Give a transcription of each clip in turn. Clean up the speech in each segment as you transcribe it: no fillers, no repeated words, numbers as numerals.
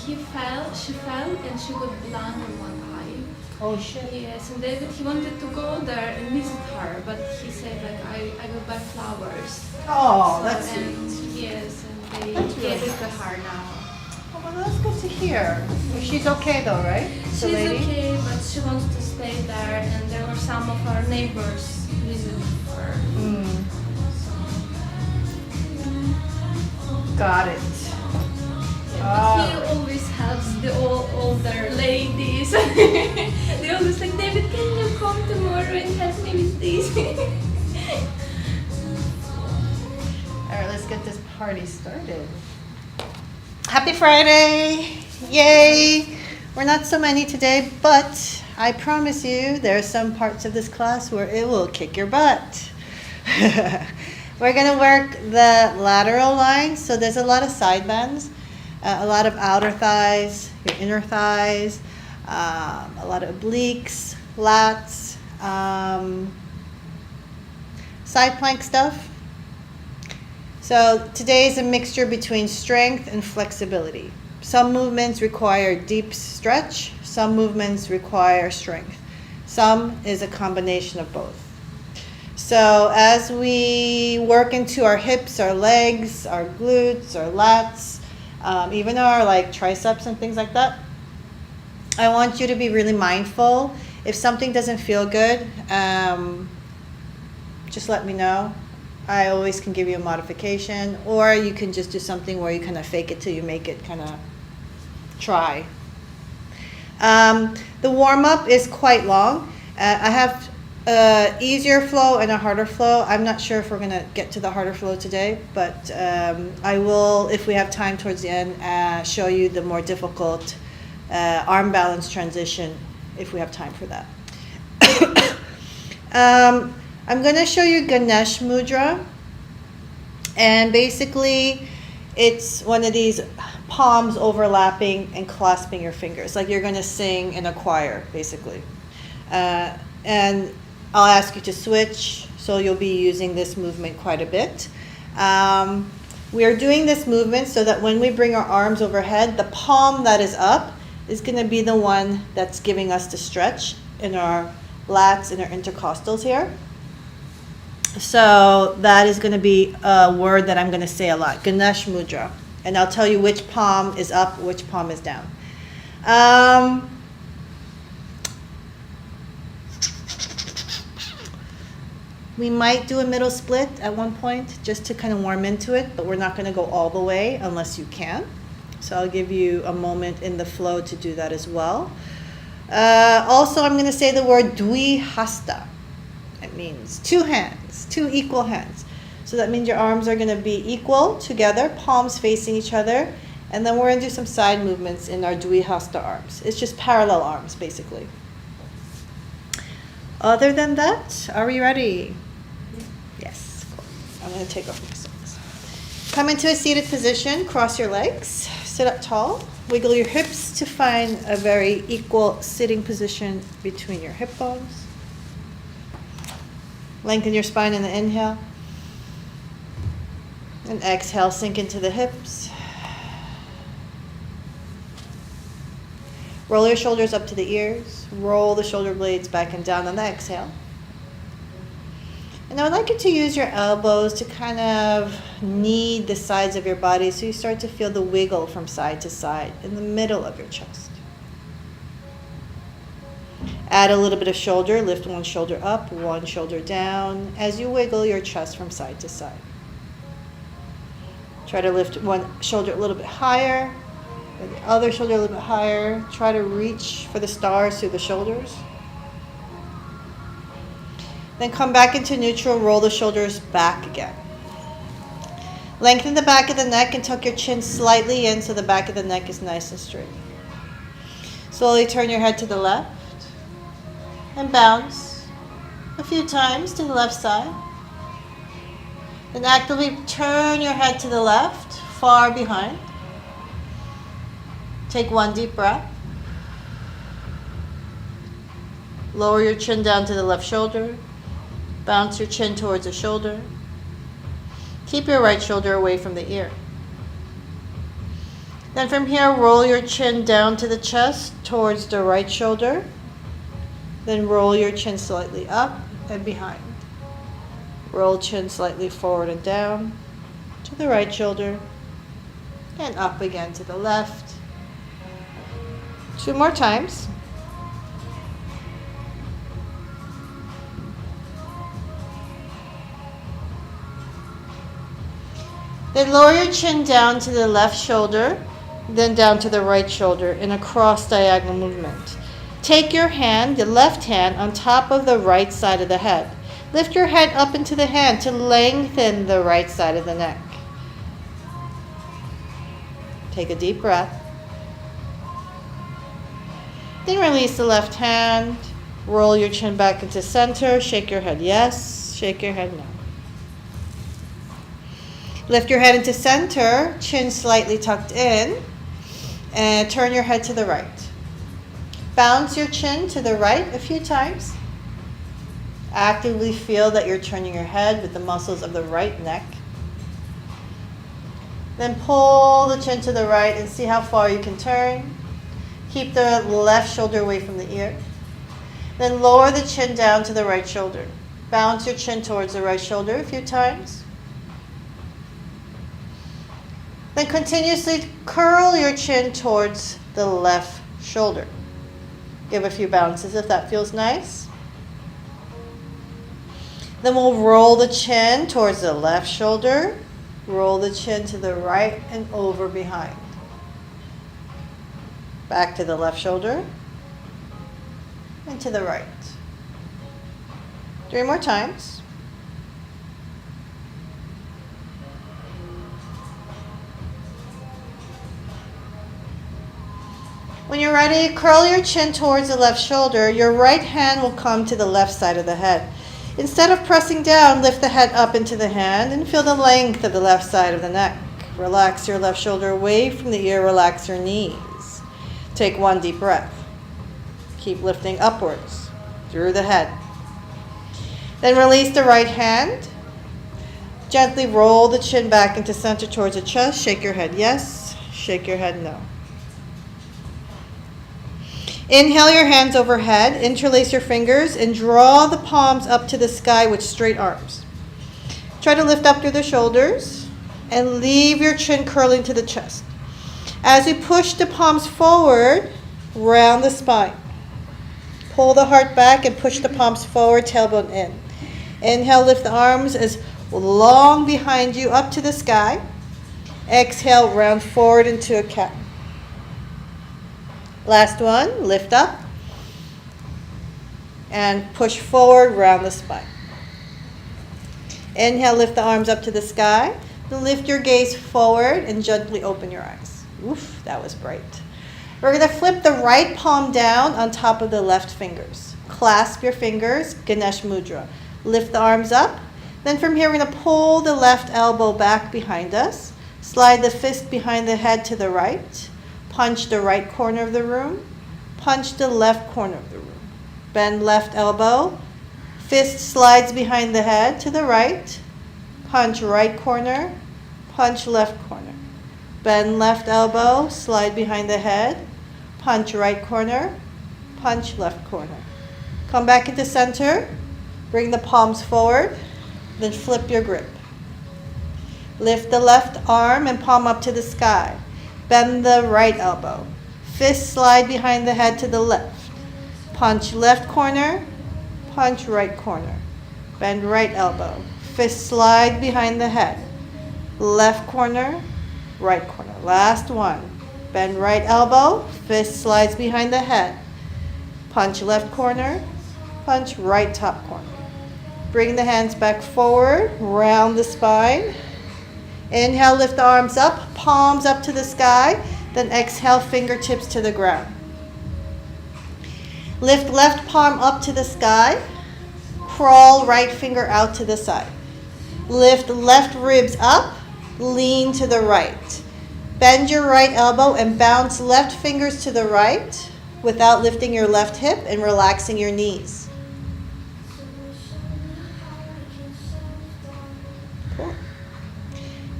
she fell and she got blind in one eye. Oh shit. Yes, and David, he wanted to go there and visit her, but he said like, I will buy flowers. Oh, So, that's and sweet. yes, and they That's gave really it to her now. Oh, well, that's good to hear. She's okay though, right? She's The lady? okay, but she wants to stay there, and there were some of her neighbors visiting her. Mm. Got it. But he always helps the older ladies. They always like, David, can you come tomorrow and help me with this? All right, let's get this party started. Happy Friday! Yay! We're not so many today, but I promise you there are some parts of this class where it will kick your butt. We're going to work the lateral lines, so there's a lot of side bends, a lot of outer thighs, your inner thighs, a lot of obliques, lats, side plank stuff. So today is a mixture between strength and flexibility. Some movements require deep stretch, some movements require strength. Some is a combination of both. So as we work into our hips, our legs, our glutes, our lats, even our like triceps and things like that, I want you to be really mindful. If something doesn't feel good, just let me know. I always can give you a modification, or you can just do something where you kind of fake it till you make it, kind of try. The warm-up is quite long. I have easier flow and a harder flow. I'm not sure if we're going to get to the harder flow today, but I will, if we have time towards the end, show you the more difficult arm balance transition if we have time for that. I'm going to show you Ganesh Mudra, and basically it's one of these palms overlapping and clasping your fingers, like you're going to sing in a choir, basically. And I'll ask you to switch, so you'll be using this movement quite a bit. We are doing this movement so that when we bring our arms overhead, the palm that is up is going to be the one that's giving us the stretch in our lats and our intercostals here. So that is going to be a word that I'm going to say a lot, Ganesh Mudra. And I'll tell you which palm is up, which palm is down. We might do a middle split at one point just to kind of warm into it, but we're not going to go all the way unless you can. So I'll give you a moment in the flow to do that as well. Also, I'm going to say the word Dvihasta. It means two hands, two equal hands. So that means your arms are going to be equal together, palms facing each other. And then we're going to do some side movements in our Dvihasta arms. It's just parallel arms, basically. Other than that, are we ready? Yes, cool. I'm going to take off my socks. Come into a seated position, cross your legs, sit up tall, wiggle your hips to find a very equal sitting position between your hip bones. Lengthen your spine in the inhale. And exhale, sink into the hips. Roll your shoulders up to the ears. Roll the shoulder blades back and down on the exhale. And I would like you to use your elbows to kind of knead the sides of your body so you start to feel the wiggle from side to side in the middle of your chest. Add a little bit of shoulder. Lift one shoulder up, one shoulder down as you wiggle your chest from side to side. Try to lift one shoulder a little bit higher, and the other shoulder a little bit higher. Try to reach for the stars through the shoulders. Then come back into neutral, roll the shoulders back again. Lengthen the back of the neck and tuck your chin slightly in so the back of the neck is nice and straight. Slowly turn your head to the left and bounce a few times to the left side. Then actively turn your head to the left, far behind. Take one deep breath. Lower your chin down to the left shoulder. Bounce your chin towards the shoulder. Keep your right shoulder away from the ear. Then from here, roll your chin down to the chest towards the right shoulder. Then roll your chin slightly up and behind. Roll chin slightly forward and down to the right shoulder and up again to the left. 2 more times. Then lower your chin down to the left shoulder, then down to the right shoulder in a cross diagonal movement. Take your hand, the left hand, on top of the right side of the head. Lift your head up into the hand to lengthen the right side of the neck. Take a deep breath. Then release the left hand. Roll your chin back into center. Shake your head yes, shake your head no. Lift your head into center, chin slightly tucked in, and turn your head to the right. Bounce your chin to the right a few times. Actively feel that you're turning your head with the muscles of the right neck. Then pull the chin to the right and see how far you can turn. Keep the left shoulder away from the ear. Then lower the chin down to the right shoulder. Bounce your chin towards the right shoulder a few times. Then continuously curl your chin towards the left shoulder. Give a few bounces if that feels nice. Then we'll roll the chin towards the left shoulder. Roll the chin to the right and over behind. Back to the left shoulder and to the right. 3 more times. When you're ready, curl your chin towards the left shoulder. Your right hand will come to the left side of the head. Instead of pressing down, lift the head up into the hand and feel the length of the left side of the neck. Relax your left shoulder away from the ear. Relax your knees. Take 1 deep breath. Keep lifting upwards through the head. Then release the right hand. Gently roll the chin back into center towards the chest. Shake your head yes, shake your head no. Inhale your hands overhead, interlace your fingers, and draw the palms up to the sky with straight arms. Try to lift up through the shoulders and leave your chin curling to the chest. As you push the palms forward, round the spine. Pull the heart back and push the palms forward, tailbone in. Inhale, lift the arms as long behind you up to the sky. Exhale, round forward into a cat. Last one, lift up and push forward, round the spine. Inhale, lift the arms up to the sky. Then lift your gaze forward and gently open your eyes. Oof, that was bright. We're going to flip the right palm down on top of the left fingers. Clasp your fingers, Ganesh Mudra. Lift the arms up. Then from here, we're going to pull the left elbow back behind us. Slide the fist behind the head to the right. Punch the right corner of the room. Punch the left corner of the room. Bend left elbow. Fist slides behind the head to the right. Punch right corner. Punch left corner. Bend left elbow. Slide behind the head. Punch right corner. Punch left corner. Come back into center. Bring the palms forward. Then flip your grip. Lift the left arm and palm up to the sky. Bend the right elbow. Fist slide behind the head to the left. Punch left corner. Punch right corner. Bend right elbow. Fist slide behind the head. Left corner. Right corner. Last one. Bend right elbow. Fist slides behind the head. Punch left corner. Punch right top corner. Bring the hands back forward. Round the spine. Inhale, lift the arms up, palms up to the sky. Then exhale, fingertips to the ground. Lift left palm up to the sky. Crawl right finger out to the side. Lift left ribs up, lean to the right. Bend your right elbow and bounce left fingers to the right without lifting your left hip and relaxing your knees.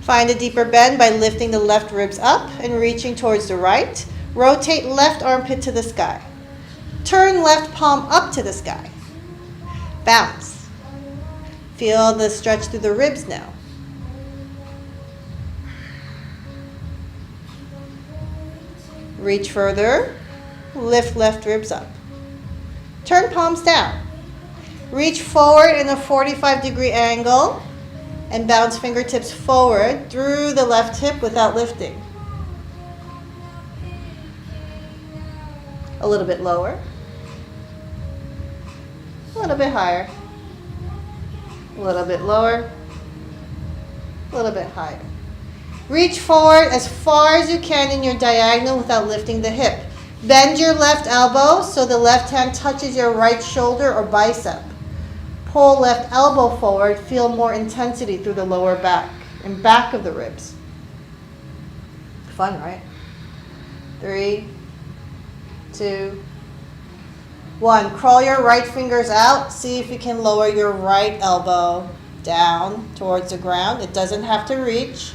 Find a deeper bend by lifting the left ribs up and reaching towards the right. Rotate left armpit to the sky. Turn left palm up to the sky. Bounce. Feel the stretch through the ribs now. Reach further. Lift left ribs up. Turn palms down. Reach forward in a 45-degree angle and bounce fingertips forward through the left hip without lifting. A little bit lower. A little bit higher. A little bit lower. A little bit higher. Reach forward as far as you can in your diagonal without lifting the hip. Bend your left elbow so the left hand touches your right shoulder or bicep. Pull left elbow forward. Feel more intensity through the lower back and back of the ribs. Fun, right? 3, 2, 1. Crawl your right fingers out. See if you can lower your right elbow down towards the ground. It doesn't have to reach.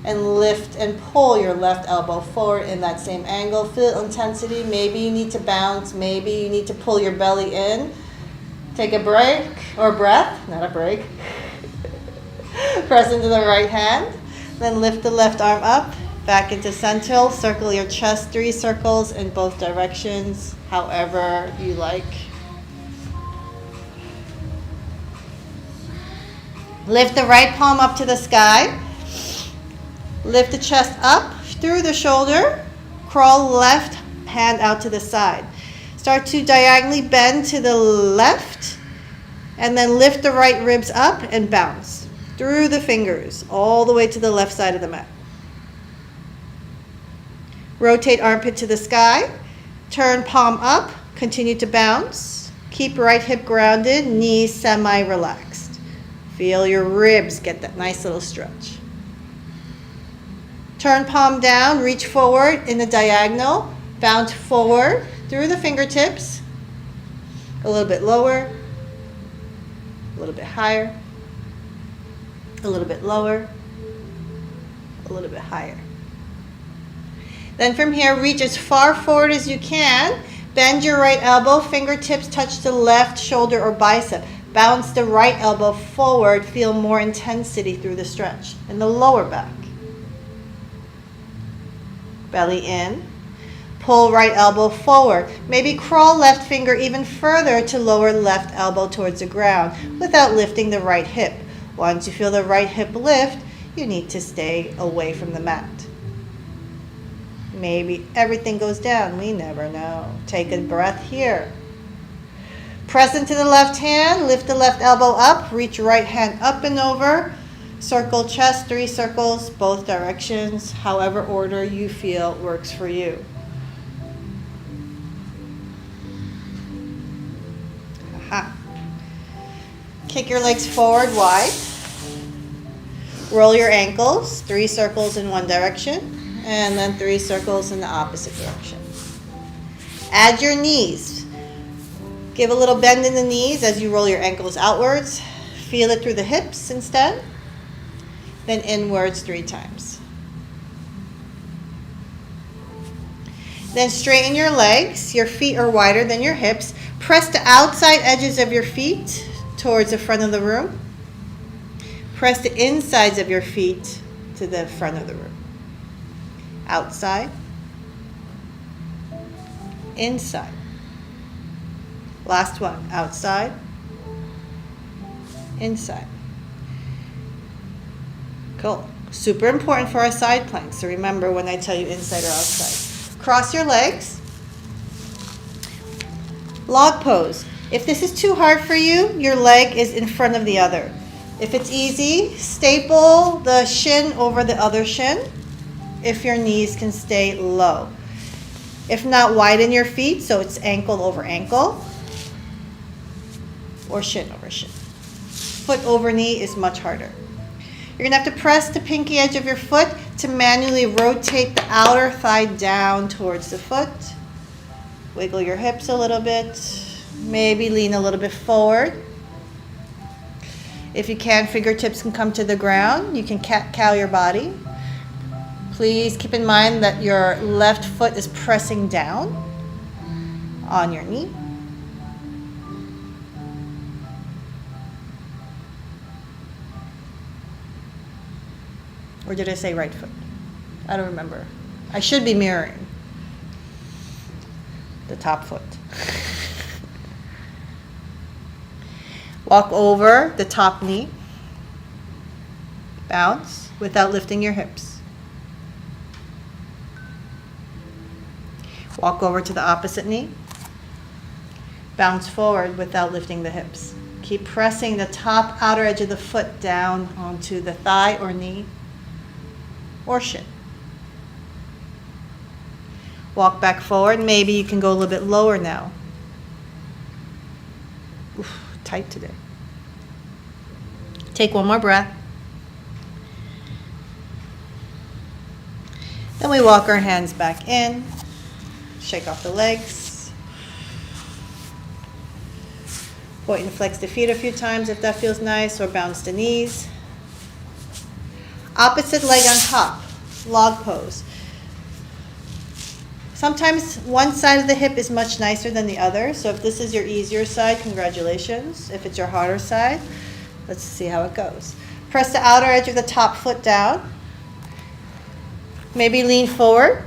And lift and pull your left elbow forward in that same angle. Feel intensity. Maybe you need to bounce. Maybe you need to pull your belly in. Take a break or breath, not a break. Press into the right hand. Then lift the left arm up, back into center. Circle your chest 3 circles in both directions, however you like. Lift the right palm up to the sky. Lift the chest up through the shoulder. Crawl left hand out to the side. Start to diagonally bend to the left and then lift the right ribs up and bounce through the fingers all the way to the left side of the mat. Rotate armpit to the sky. Turn palm up. Continue to bounce. Keep right hip grounded, knees semi-relaxed. Feel your ribs get that nice little stretch. Turn palm down, reach forward in the diagonal, bounce forward through the fingertips, a little bit lower, a little bit higher, a little bit lower, a little bit higher. Then from here, reach as far forward as you can, bend your right elbow, fingertips touch the left shoulder or bicep. Bounce the right elbow forward, feel more intensity through the stretch in the lower back. Belly in. Pull right elbow forward. Maybe crawl left finger even further to lower left elbow towards the ground without lifting the right hip. Once you feel the right hip lift, you need to stay away from the mat. Maybe everything goes down. We never know. Take a breath here. Press into the left hand. Lift the left elbow up. Reach right hand up and over. Circle chest 3 circles, both directions, however order you feel works for you. Aha. Kick your legs forward wide. Roll your ankles, 3 circles in one direction, and then 3 circles in the opposite direction. Add your knees. Give a little bend in the knees as you roll your ankles outwards. Feel it through the hips instead. Then inwards 3 times. Then straighten your legs. Your feet are wider than your hips. Press the outside edges of your feet towards the front of the room. Press the insides of your feet to the front of the room. Outside. Inside. Last one. Outside. Inside. Cool. Super important for our side planks. So remember when I tell you inside or outside. Cross your legs. Log pose. If this is too hard for you, your leg is in front of the other. If it's easy, staple the shin over the other shin if your knees can stay low. If not, widen your feet so it's ankle over ankle or shin over shin. Foot over knee is much harder. You're going to have to press the pinky edge of your foot to manually rotate the outer thigh down towards the foot. Wiggle your hips a little bit. Maybe lean a little bit forward. If you can, fingertips can come to the ground. You can cat-cow your body. Please keep in mind that your left foot is pressing down on your knee. Or did I say right foot? I don't remember. I should be mirroring the top foot. Walk over the top knee. Bounce without lifting your hips. Walk over to the opposite knee. Bounce forward without lifting the hips. Keep pressing the top outer edge of the foot down onto the thigh or knee or shin. Walk back forward. Maybe you can go a little bit lower now. Oof, tight today. Take one more breath. Then we walk our hands back in. Shake off the legs. Point and flex the feet a few times if that feels nice, or bounce the knees. Opposite leg on top, log pose. Sometimes one side of the hip is much nicer than the other, so if this is your easier side, congratulations. If it's your harder side, let's see how it goes. Press the outer edge of the top foot down. Maybe lean forward.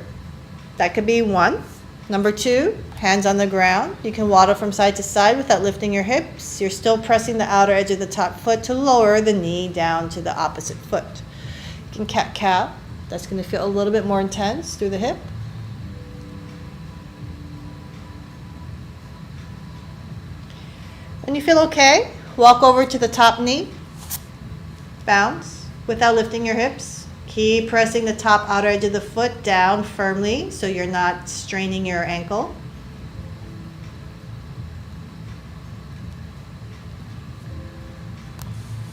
That could be one. Number two, hands on the ground. You can waddle from side to side without lifting your hips. You're still pressing the outer edge of the top foot to lower the knee down to the opposite foot. You can cat-cow. That's going to feel a little bit more intense through the hip. When you feel okay, walk over to the top knee. Bounce without lifting your hips. Keep pressing the top outer edge of the foot down firmly so you're not straining your ankle.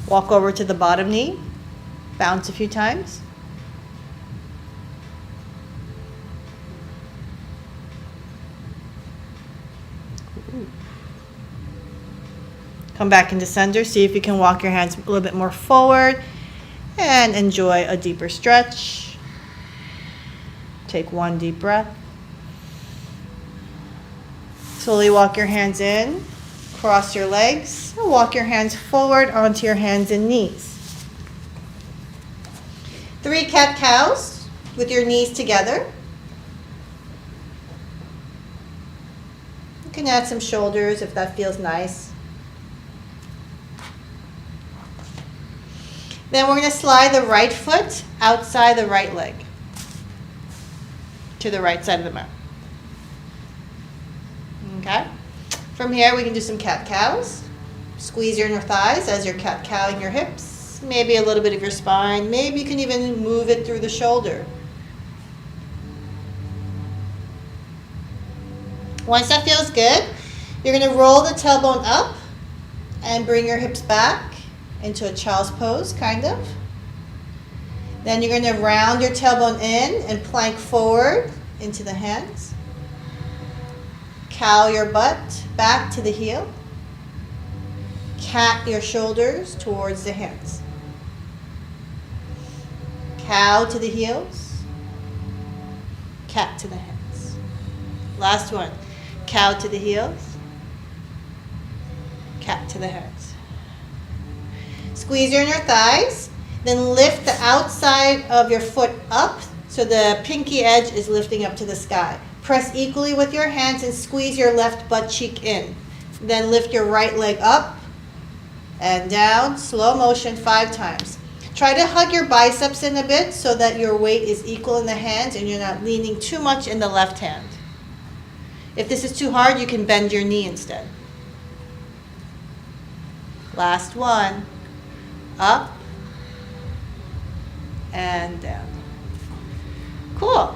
Walk over to the bottom knee. Bounce a few times. Come back into center. See if you can walk your hands a little bit more forward and enjoy a deeper stretch. Take one deep breath. Slowly walk your hands in, cross your legs, and walk your hands forward onto your hands and knees. 3 cat-cows with your knees together. You can add some shoulders if that feels nice. Then we're going to slide the right foot outside the right leg to the right side of the mat. Okay? From here, we can do some cat-cows. Squeeze your inner thighs as you're cat-cowing your hips. Maybe a little bit of your spine. Maybe you can even move it through the shoulder. Once that feels good, you're going to roll the tailbone up and bring your hips back into a child's pose, kind of. Then you're going to round your tailbone in and plank forward into the hands. Cow your butt back to the heel. Cat your shoulders towards the hands. Cow to the heels. Cat to the hands. Last one. Cow to the heels. Cat to the hands. Squeeze your inner thighs, then lift the outside of your foot up so the pinky edge is lifting up to the sky. Press equally with your hands and squeeze your left butt cheek in. Then lift your right leg up and down, slow motion 5 times. Try to hug your biceps in a bit so that your weight is equal in the hands and you're not leaning too much in the left hand. If this is too hard, you can bend your knee instead. Last one. Up and down. Cool.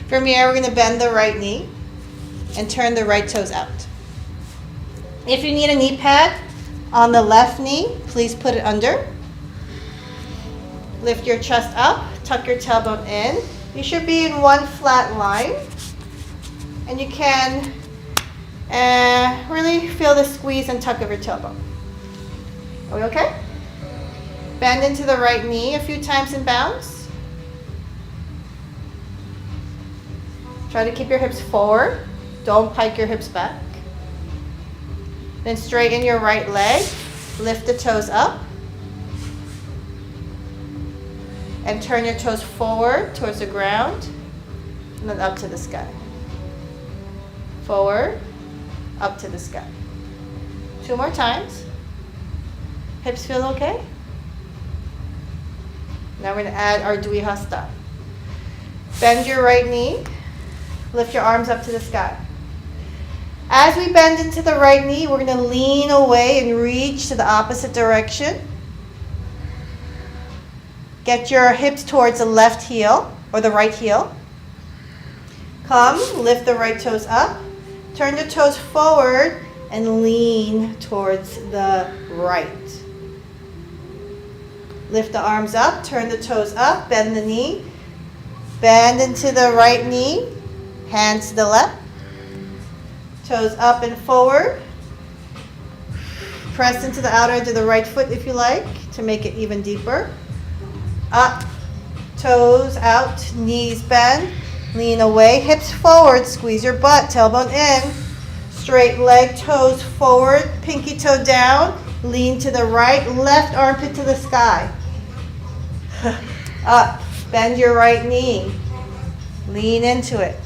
From here, we're going to bend the right knee and turn the right toes out. If you need a knee pad on the left knee, please put it under. Lift your chest up, tuck your tailbone in. You should be in one flat line. And you can really feel the squeeze and tuck of your tailbone. Are we okay? Bend into the right knee a few times and bounce. Try to keep your hips forward. Don't pike your hips back. Then straighten your right leg. Lift the toes up. And turn your toes forward towards the ground. And then up to the sky. Forward, up to the sky. 2 more times. Hips feel okay? Now we're going to add our Dwi Hasta. Bend your right knee. Lift your arms up to the sky. As we bend into the right knee, we're going to lean away and reach to the opposite direction. Get your hips towards the left heel or the right heel. Come, lift the right toes up. Turn the toes forward and lean towards the right. Lift the arms up, turn the toes up, bend the knee. Bend into the right knee, hands to the left. Toes up and forward. Press into the outer edge of the right foot if you like to make it even deeper. Up, toes out, knees bend, lean away, hips forward, squeeze your butt, tailbone in. Straight leg, toes forward, pinky toe down, lean to the right, left armpit to the sky. Up, bend your right knee, lean into it.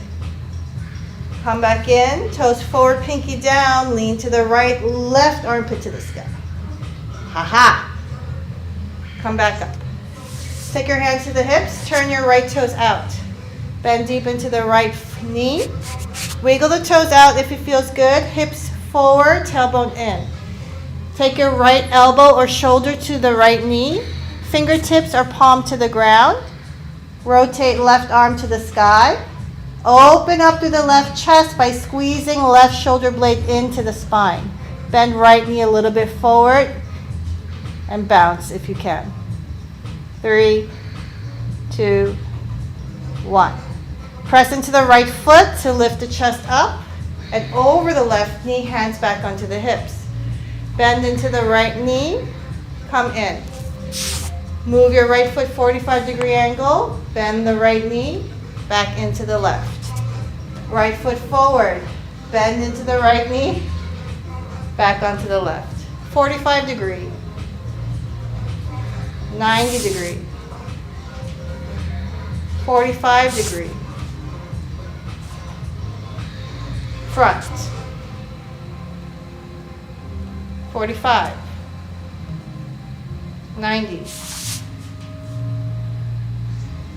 Come back in, toes forward, pinky down, lean to the right, left armpit to the sky. Ha-ha. Come back up. Take your hands to the hips, turn your right toes out. Bend deep into the right knee. Wiggle the toes out if it feels good. Hips forward, tailbone in. Take your right elbow or shoulder to the right knee. Fingertips or palm to the ground. Rotate left arm to the sky. Open up through the left chest by squeezing left shoulder blade into the spine. Bend right knee a little bit forward and bounce if you can. 3, 2, 1. Press into the right foot to lift the chest up and over the left knee, hands back onto the hips. Bend into the right knee, come in. Move your right foot 45-degree angle, bend the right knee, back into the left. Right foot forward, bend into the right knee, back onto the left. 45-degree, 90-degree, 45-degree. Front. 45. 90.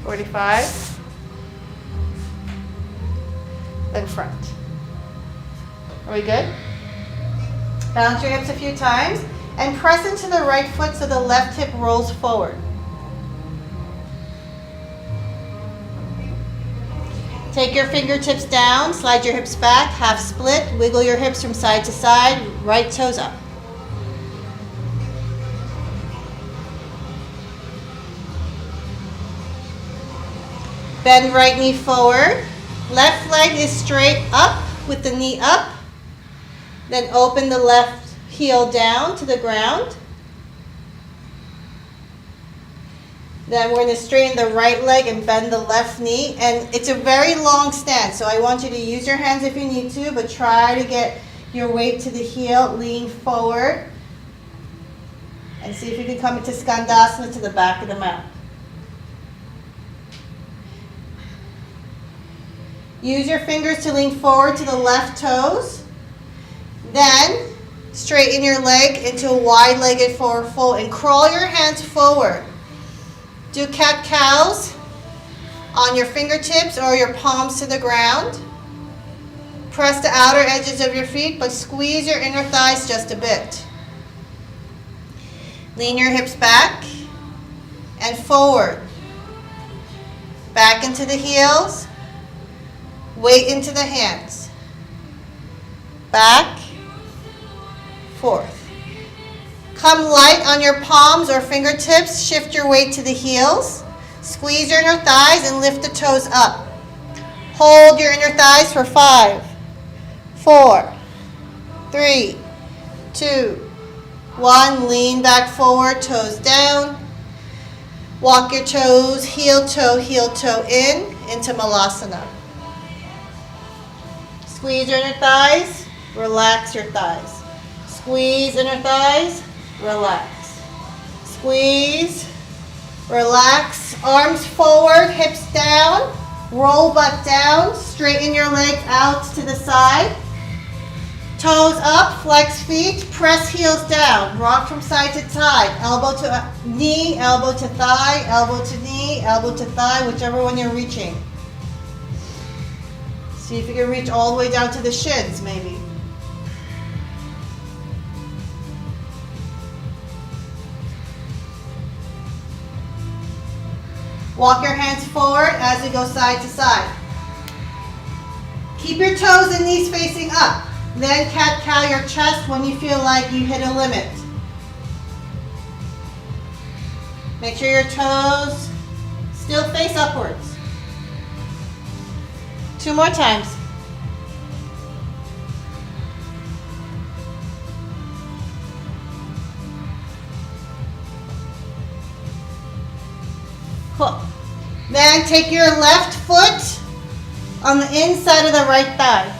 45. Then front. Are we good? Balance your hips a few times and press into the right foot so the left hip rolls forward. Take your fingertips down, slide your hips back, half split, wiggle your hips from side to side, right toes up. Bend right knee forward. Left leg is straight up with the knee up. Then open the left heel down to the ground. Then we're going to straighten the right leg and bend the left knee. And it's a very long stance, so I want you to use your hands if you need to, but try to get your weight to the heel, lean forward. And see if you can come into Skandasana to the back of the mat. Use your fingers to lean forward to the left toes. Then straighten your leg into a wide-legged forward fold and crawl your hands forward. Do cat-cows on your fingertips or your palms to the ground. Press the outer edges of your feet, but squeeze your inner thighs just a bit. Lean your hips back and forward. Back into the heels. Weight into the hands. Back, forth. Come light on your palms or fingertips. Shift your weight to the heels. Squeeze your inner thighs and lift the toes up. Hold your inner thighs for 5, 4, 3, 2, 1, lean back forward, toes down. Walk your toes, heel toe in, into Malasana. Squeeze your inner thighs, relax your thighs. Squeeze inner thighs, relax. Squeeze, relax, arms forward, hips down, roll butt down, straighten your legs out to the side. Toes up, flex feet, press heels down, rock from side to side, elbow to knee, elbow to thigh, elbow to knee, elbow to thigh, whichever one you're reaching. See if you can reach all the way down to the shins, maybe. Walk your hands forward as you go side to side. Keep your toes and knees facing up. Then cat-cow your chest when you feel like you hit a limit. Make sure your toes still face upwards. 2 more times. Cool. Then take your left foot on the inside of the right thigh.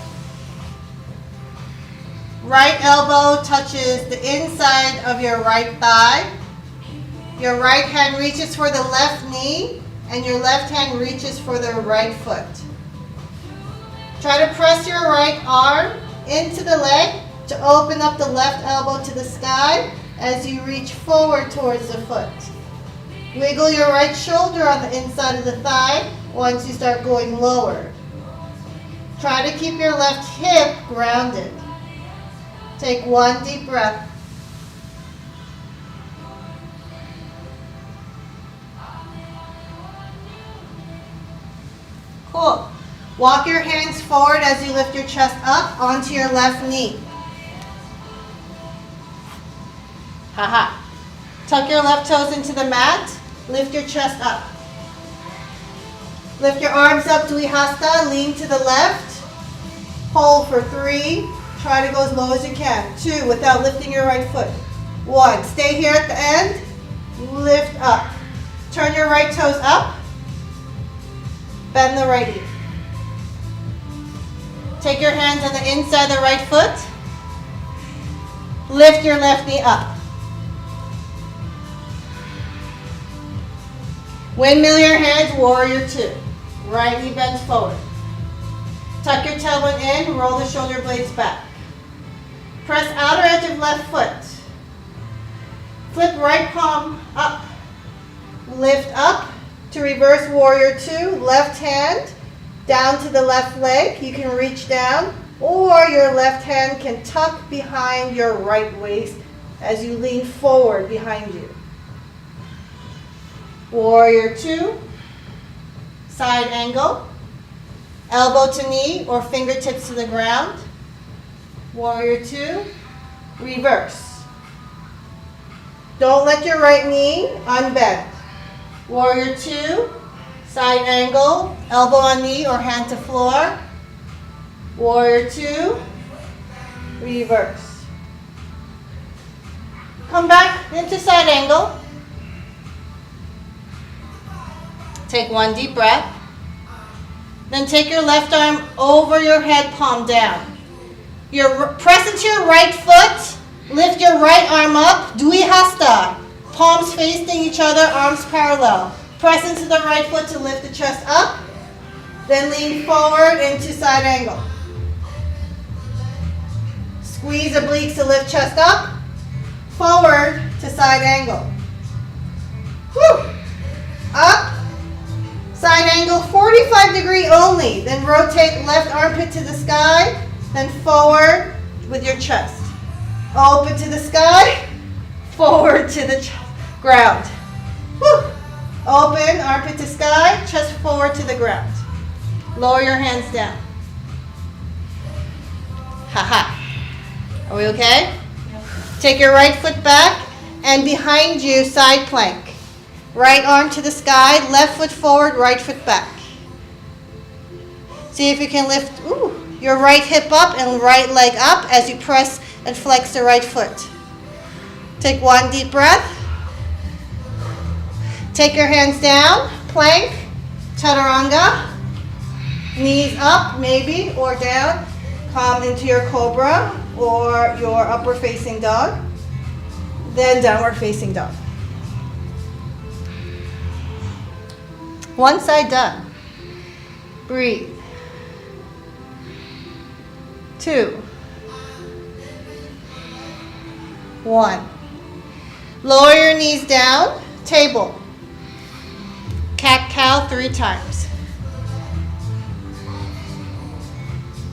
Right elbow touches the inside of your right thigh. Your right hand reaches for the left knee, and your left hand reaches for the right foot. Try to press your right arm into the leg to open up the left elbow to the sky as you reach forward towards the foot. Wiggle your right shoulder on the inside of the thigh once you start going lower. Try to keep your left hip grounded. Take 1 deep breath. Cool. Walk your hands forward as you lift your chest up onto your left knee. Haha. Tuck your left toes into the mat. Lift your chest up. Lift your arms up, Dvihasta. Lean to the left. Hold for 3. Try to go as low as you can. 2, without lifting your right foot. 1, stay here at the end. Lift up. Turn your right toes up. Bend the right knee. Take your hands on the inside of the right foot. Lift your left knee up. Windmill your hands, warrior 2. Right knee bends forward. Tuck your tailbone in, roll the shoulder blades back. Press outer edge of left foot. Flip right palm up. Lift up to reverse warrior 2. Left hand down to the left leg. You can reach down, or your left hand can tuck behind your right waist as you lean forward behind you. Warrior 2. Side angle. Elbow to knee or fingertips to the ground. Warrior 2, reverse. Don't let your right knee unbend. Warrior 2, side angle, elbow on knee or hand to floor. Warrior 2, reverse. Come back into side angle. Take 1 deep breath. Then take your left arm over your head, palm down. Press into your right foot, lift your right arm up, Dvihasta. Palms facing each other, arms parallel. Press into the right foot to lift the chest up, then lean forward into side angle. Squeeze obliques to lift chest up, forward to side angle. Woo. Up, side angle, 45-degree only. Then rotate left armpit to the sky. Then forward with your chest. Open to the sky, forward to the ground. Woo. Open, armpit to sky, chest forward to the ground. Lower your hands down. Haha. Are we okay? Take your right foot back and behind you, side plank. Right arm to the sky, left foot forward, right foot back. See if you can lift your right hip up and right leg up as you press and flex the right foot. Take one deep breath. Take your hands down, plank, chaturanga, knees up maybe or down. Come into your cobra or your upward facing dog. Then downward facing dog. One side done. Breathe. 2, 1. Lower your knees down, table. Cat-cow 3 times.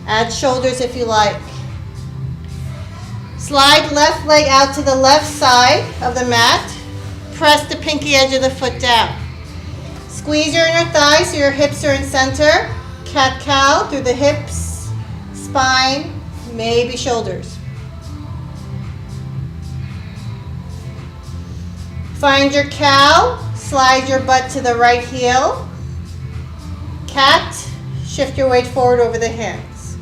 Add shoulders if you like. Slide left leg out to the left side of the mat. Press the pinky edge of the foot down. Squeeze your inner thighs so your hips are in center. Cat-cow through the hips, spine, maybe shoulders. Find your cow. Slide your butt to the right heel. Cat, shift your weight forward over the hands.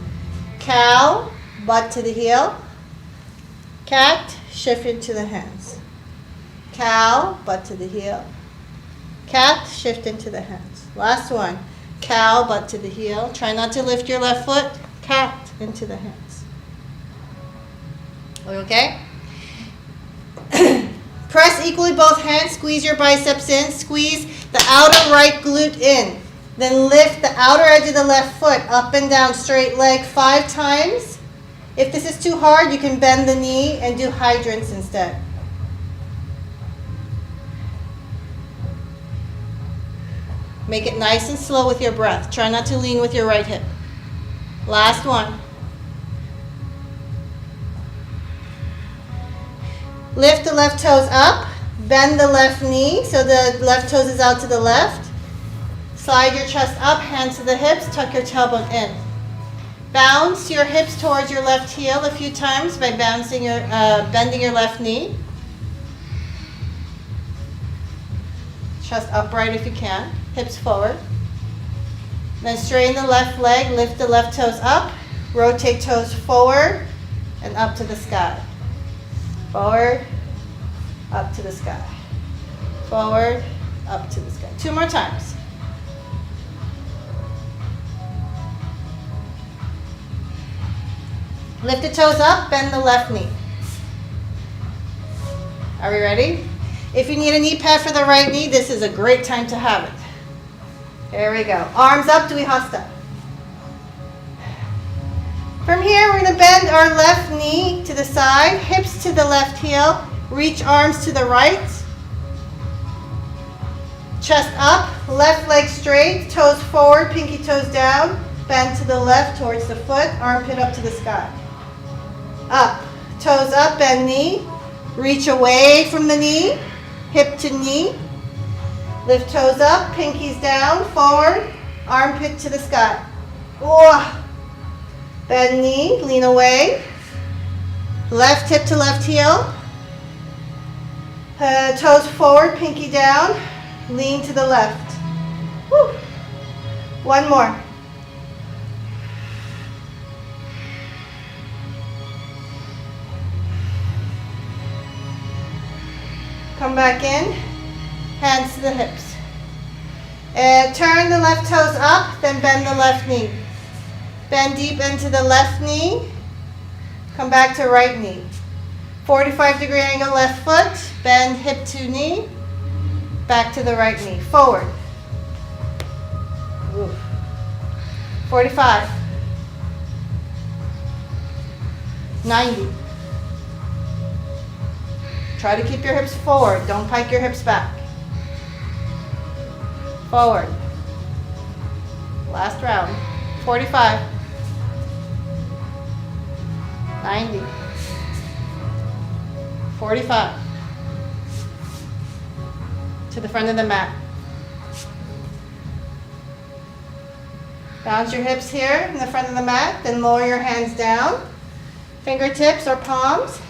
Cow, butt to the heel. Cat, shift into the hands. Cow, butt to the heel. Cat, shift into the hands. Last one. Cow, butt to the heel. Try not to lift your left foot. Cat, into the hands. Okay? Press equally both hands. Squeeze your biceps in. Squeeze the outer right glute in. Then lift the outer edge of the left foot up and down, straight leg 5 times. If this is too hard, you can bend the knee and do hydrants instead. Make it nice and slow with your breath. Try not to lean with your right hip. Last one. Lift the left toes up. Bend the left knee so the left toes is out to the left. Slide your chest up, hands to the hips, tuck your tailbone in. Bounce your hips towards your left heel a few times by bending your left knee. Chest upright if you can, hips forward. Then straighten the left leg, lift the left toes up, rotate toes forward and up to the sky. Forward, up to the sky. Forward, up to the sky. 2 more times. Lift the toes up, bend the left knee. Are we ready? If you need a knee pad for the right knee, this is a great time to have it. There we go. Arms up, Dvihasta. From here, we're going to bend our left knee to the side, hips to the left heel, reach arms to the right, chest up, left leg straight, toes forward, pinky toes down, bend to the left towards the foot, armpit up to the sky. Up, toes up, bend knee, reach away from the knee, hip to knee, lift toes up, pinkies down, forward, armpit to the sky. Oh. Bend knee, lean away, left hip to left heel, toes forward, pinky down, lean to the left. Woo. One more. Come back in, hands to the hips. Turn the left toes up, then bend the left knee. Bend deep into the left knee. Come back to right knee. 45-degree angle left foot. Bend hip to knee. Back to the right knee. Forward. Oof. 45. 90. Try to keep your hips forward. Don't pike your hips back. Forward. Last round. 45. 90. 45. To the front of the mat. Bounce your hips here in the front of the mat, then lower your hands down. Fingertips or palms.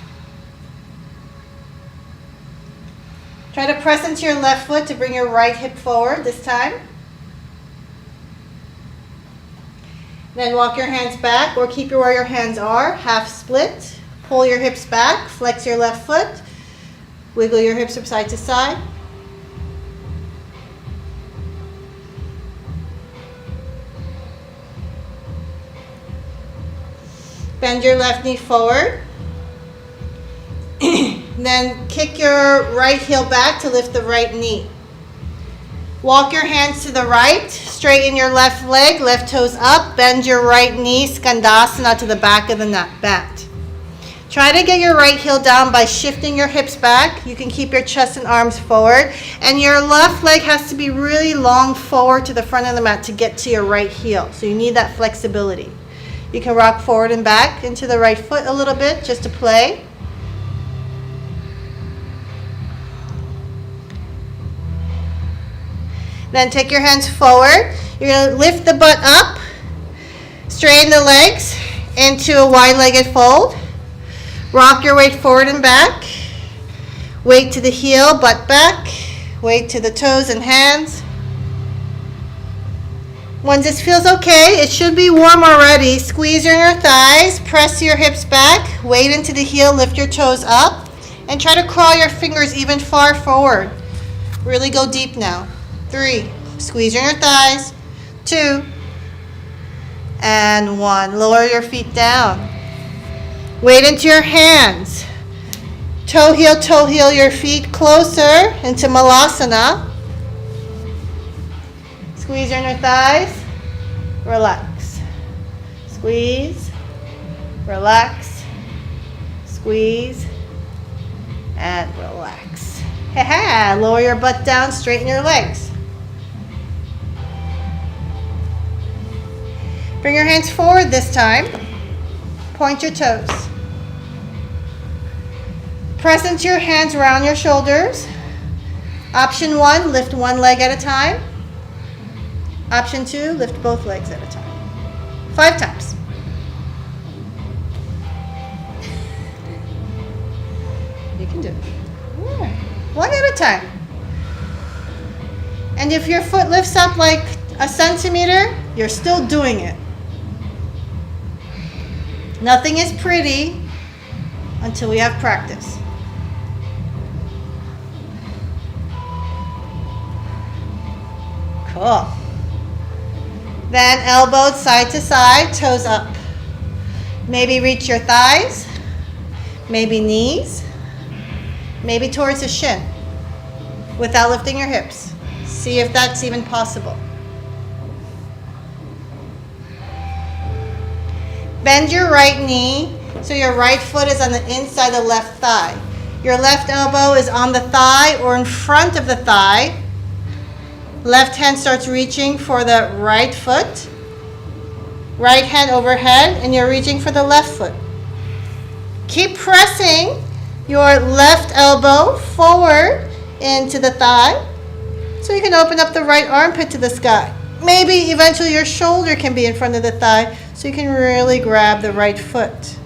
Try to press into your left foot to bring your right hip forward this time. Then walk your hands back or keep where your hands are, half split. Pull your hips back, flex your left foot. Wiggle your hips from side to side. Bend your left knee forward. Then kick your right heel back to lift the right knee. Walk your hands to the right, straighten your left leg, left toes up, bend your right knee, skandasana to the back of the mat. Try to get your right heel down by shifting your hips back. You can keep your chest and arms forward, and your left leg has to be really long forward to the front of the mat to get to your right heel. So you need that flexibility. You can rock forward and back into the right foot a little bit just to play. Then take your hands forward. You're going to lift the butt up, straighten the legs into a wide-legged fold. Rock your weight forward and back. Weight to the heel, butt back. Weight to the toes and hands. When this feels okay, it should be warm already. Squeeze your inner thighs, press your hips back, weight into the heel, lift your toes up, and try to crawl your fingers even far forward. Really go deep now. 3, squeeze your inner thighs. 2, and 1. Lower your feet down. Weight into your hands. Toe heel your feet closer into Malasana. Squeeze your inner thighs. Relax. Squeeze. Relax. Squeeze. And relax. Lower your butt down, straighten your legs. Bring your hands forward this time. Point your toes. Press into your hands around your shoulders. Option 1, lift one leg at a time. Option 2, lift both legs at a time. 5 times. You can do it. Yeah. 1 at a time. And if your foot lifts up like a centimeter, you're still doing it. Nothing is pretty until we have practice. Cool. Then elbows side to side, toes up. Maybe reach your thighs, maybe knees, maybe towards the shin without lifting your hips. See if that's even possible. Bend your right knee so your right foot is on the inside of the left thigh. Your left elbow is on the thigh or in front of the thigh. Left hand starts reaching for the right foot. Right hand overhead, and you're reaching for the left foot. Keep pressing your left elbow forward into the thigh so you can open up the right armpit to the sky. Maybe eventually your shoulder can be in front of the thigh so you can really grab the right foot.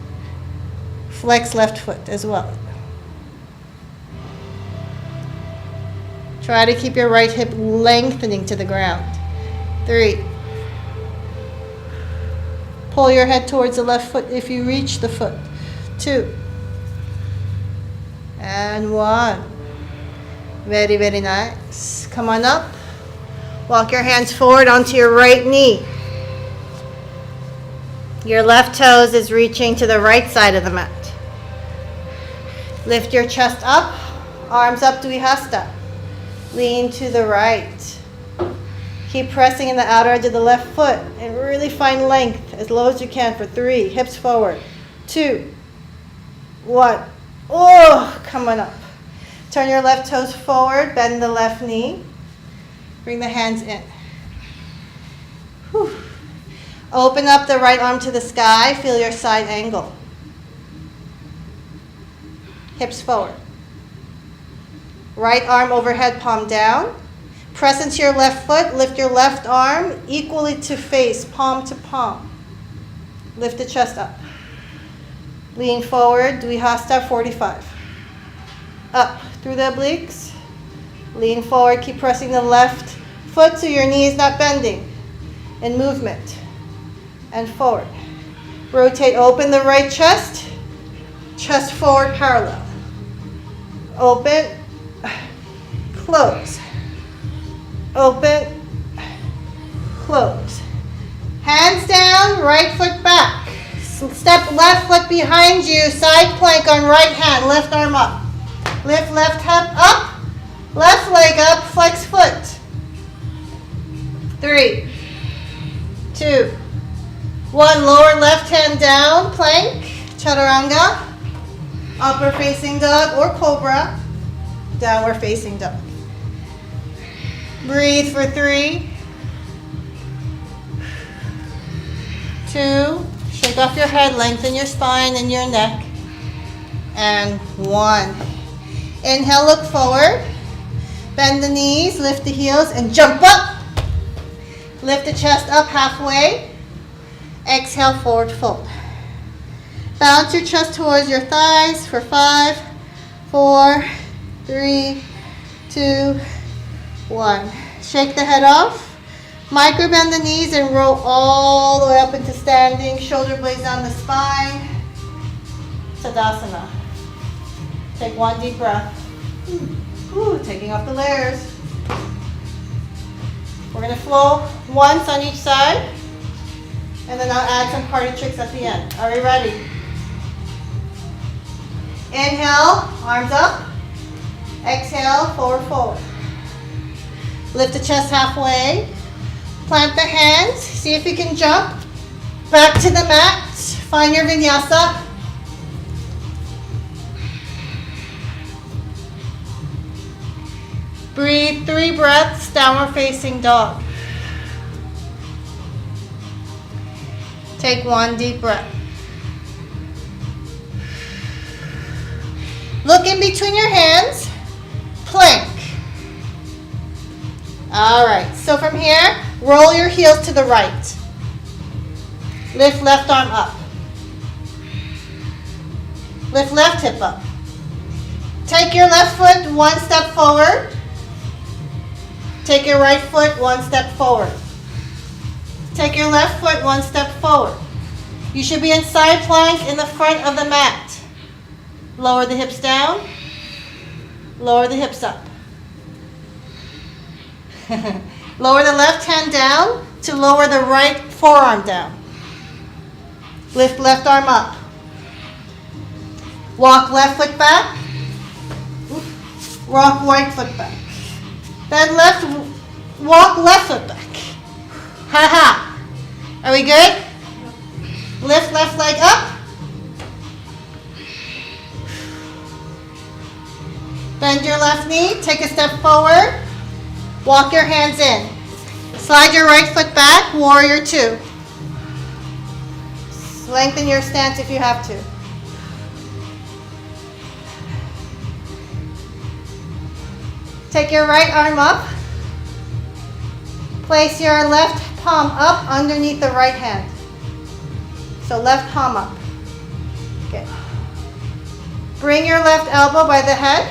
Flex left foot as well. Try to keep your right hip lengthening to the ground. 3. Pull your head towards the left foot if you reach the foot. 2. And 1. Very, very nice. Come on up. Walk your hands forward onto your right knee. Your left toes is reaching to the right side of the mat. Lift your chest up, arms up, Dvihasta. Lean to the right. Keep pressing in the outer edge of the left foot and really find length as low as you can for 3. Hips forward. 2. 1. Oh, come on up. Turn your left toes forward, bend the left knee. Bring the hands in. Whew. Open up the right arm to the sky. Feel your side angle. Hips forward. Right arm overhead, palm down. Press into your left foot. Lift your left arm equally to face, palm to palm. Lift the chest up. Lean forward, Dvihasta 45. Up through the obliques. Lean forward, keep pressing the left foot so your knee is not bending. In movement. And forward. Rotate, open the right chest. Chest forward, parallel. open, close, open, close. Hands down, right foot back. Step left foot behind you, side plank on right hand, left arm up. Lift left hip up, left leg up, flex foot. 3, 2, 1. Lower left hand down, plank, chaturanga, upper facing dog or cobra, downward facing dog. Breathe for 3, 2, shake off your head, lengthen your spine and your neck, and 1. Inhale, look forward, bend the knees, lift the heels, and jump up. Lift the chest up halfway. Exhale, forward fold. Bounce your chest towards your thighs for 5, 4, 3, 2, 1. Shake the head off. Micro bend the knees and roll all the way up into standing. Shoulder blades down the spine. Tadasana. Take 1 deep breath. Ooh, taking off the layers. We're going to flow once on each side. And then I'll add some party tricks at the end. Are we ready? Inhale, arms up. Exhale, forward fold. Lift the chest halfway. Plant the hands. See if you can jump. Back to the mat. Find your vinyasa. Breathe 3 breaths, downward facing dog. Take 1 deep breath. Look in between your hands, plank. All right, so from here, roll your heels to the right. Lift left arm up. Lift left hip up. Take your left foot 1 step forward. Take your right foot 1 step forward. Take your left foot 1 step forward. You should be in side plank in the front of the mat. Lower the hips down. Lower the hips up. Lower the left hand down to lower the right forearm down. Lift left arm up. Walk left foot back. Walk right foot back. Then walk left foot back. Ha ha. Are we good? Lift left leg up. Bend your left knee. Take a step forward. Walk your hands in. Slide your right foot back. Warrior 2. Lengthen your stance if you have to. Take your right arm up. Place your left palm up underneath the right hand. So left palm up. Good. Bring your left elbow by the head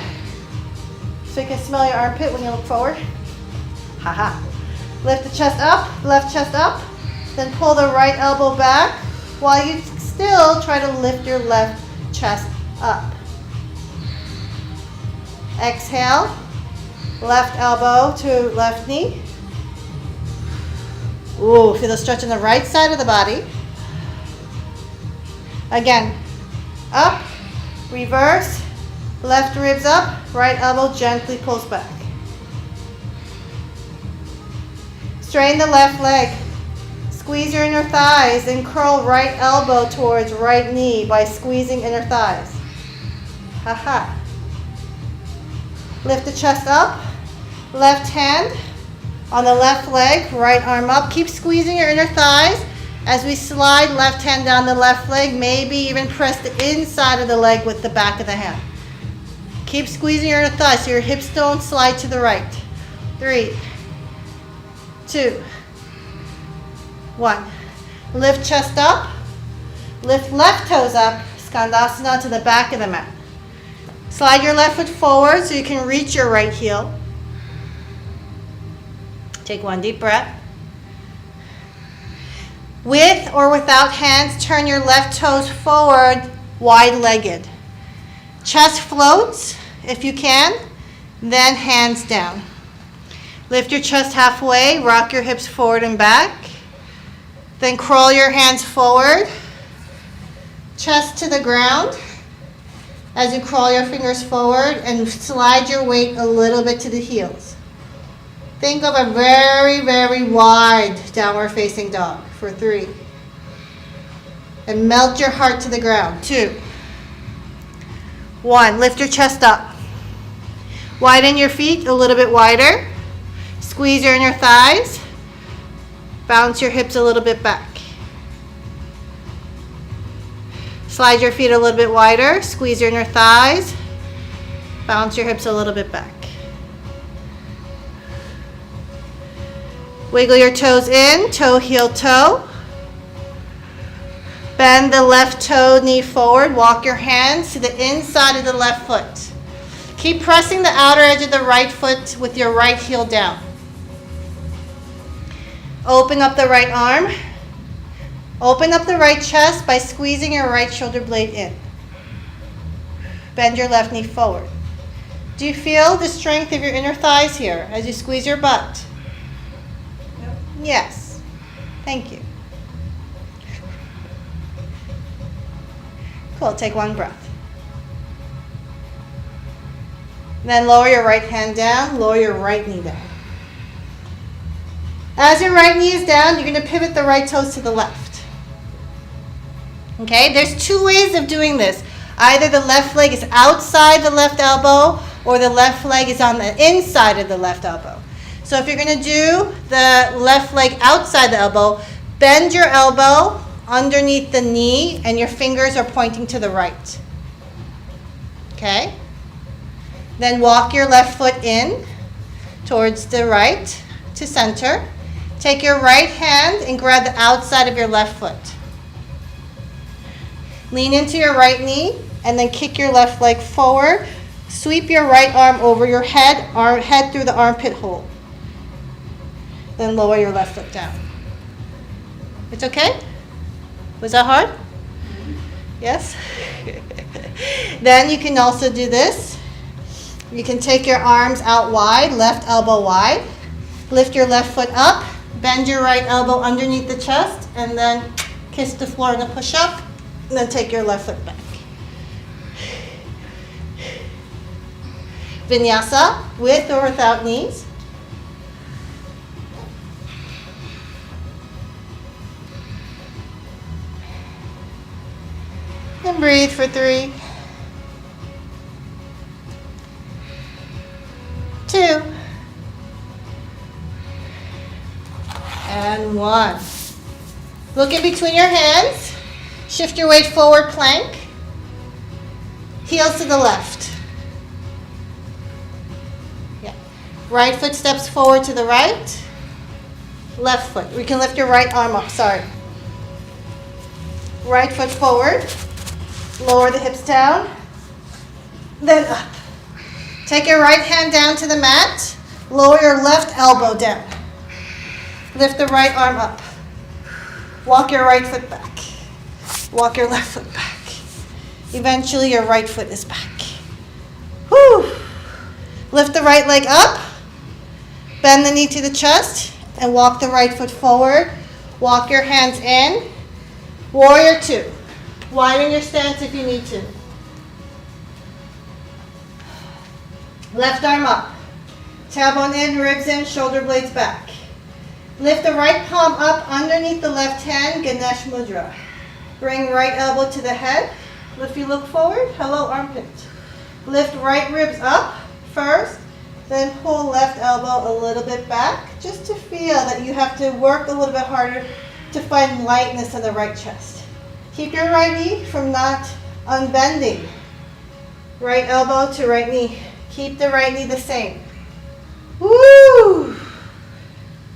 so you can smell your armpit when you look forward. Haha. Lift the chest up, left chest up. Then pull the right elbow back while you still try to lift your left chest up. Exhale. Left elbow to left knee. Ooh, feel the stretch on the right side of the body. Again, up, reverse, left ribs up, right elbow gently pulls back. Strain the left leg. Squeeze your inner thighs and curl right elbow towards right knee by squeezing inner thighs. Ha-ha. Lift the chest up, left hand on the left leg, right arm up. Keep squeezing your inner thighs as we slide left hand down the left leg, maybe even press the inside of the leg with the back of the hand. Keep squeezing your inner thighs so your hips don't slide to the right. 3, 2, 1. Lift chest up, lift left toes up, Skandasana to the back of the mat. Slide your left foot forward so you can reach your right heel. Take 1 deep breath. With or without hands, turn your left toes forward, wide-legged. Chest floats if you can, then hands down. Lift your chest halfway, rock your hips forward and back. Then crawl your hands forward, chest to the ground. As you crawl your fingers forward and slide your weight a little bit to the heels. Think of a very, very wide downward facing dog for 3. And melt your heart to the ground. 2. 1. Lift your chest up. Widen your feet a little bit wider. Squeeze your inner thighs. Bounce your hips a little bit back. Slide your feet a little bit wider. Squeeze your inner thighs. Bounce your hips a little bit back. Wiggle your toes in, toe, heel, toe. Bend the left toe, knee forward. Walk your hands to the inside of the left foot. Keep pressing the outer edge of the right foot with your right heel down. Open up the right arm. Open up the right chest by squeezing your right shoulder blade in. Bend your left knee forward. Do you feel the strength of your inner thighs here as you squeeze your butt? Yep. Yes. Thank you. Cool. Take one breath. Then lower your right hand down, lower your right knee down. As your right knee is down, you're going to pivot the right toes to the left. Okay, there's 2 ways of doing this. Either the left leg is outside the left elbow or the left leg is on the inside of the left elbow. So if you're going to do the left leg outside the elbow, bend your elbow underneath the knee and your fingers are pointing to the right. Okay? Then walk your left foot in towards the right to center. Take your right hand and grab the outside of your left foot. Lean into your right knee and then kick your left leg forward. Sweep your right arm over your head, head through the armpit hole. Then lower your left foot down. It's okay? Was that hard? Yes? Then you can also do this. You can take your arms out wide, left elbow wide. Lift your left foot up. Bend your right elbow underneath the chest and then kiss the floor in a push-up. And then take your left foot back. Vinyasa, with or without knees. And breathe for 3, 2, and 1. Look in between your hands. Shift your weight forward, plank. Heels to the left. Yeah. Right foot steps forward to the right. Left foot. We can lift your right arm up, sorry. Right foot forward. Lower the hips down. Then up. Take your right hand down to the mat. Lower your left elbow down. Lift the right arm up. Walk your right foot back. Walk your left foot back. Eventually your right foot is back. Whew. Lift the right leg up. Bend the knee to the chest and walk the right foot forward. Walk your hands in. Warrior 2. Widen your stance if you need to. Left arm up. Tailbone in, ribs in, shoulder blades back. Lift the right palm up underneath the left hand, Ganesh Mudra. Bring right elbow to the head. If you look forward, hello armpit. Lift right ribs up first, then pull left elbow a little bit back, just to feel that you have to work a little bit harder to find lightness in the right chest. Keep your right knee from not unbending. Right elbow to right knee. Keep the right knee the same. Woo!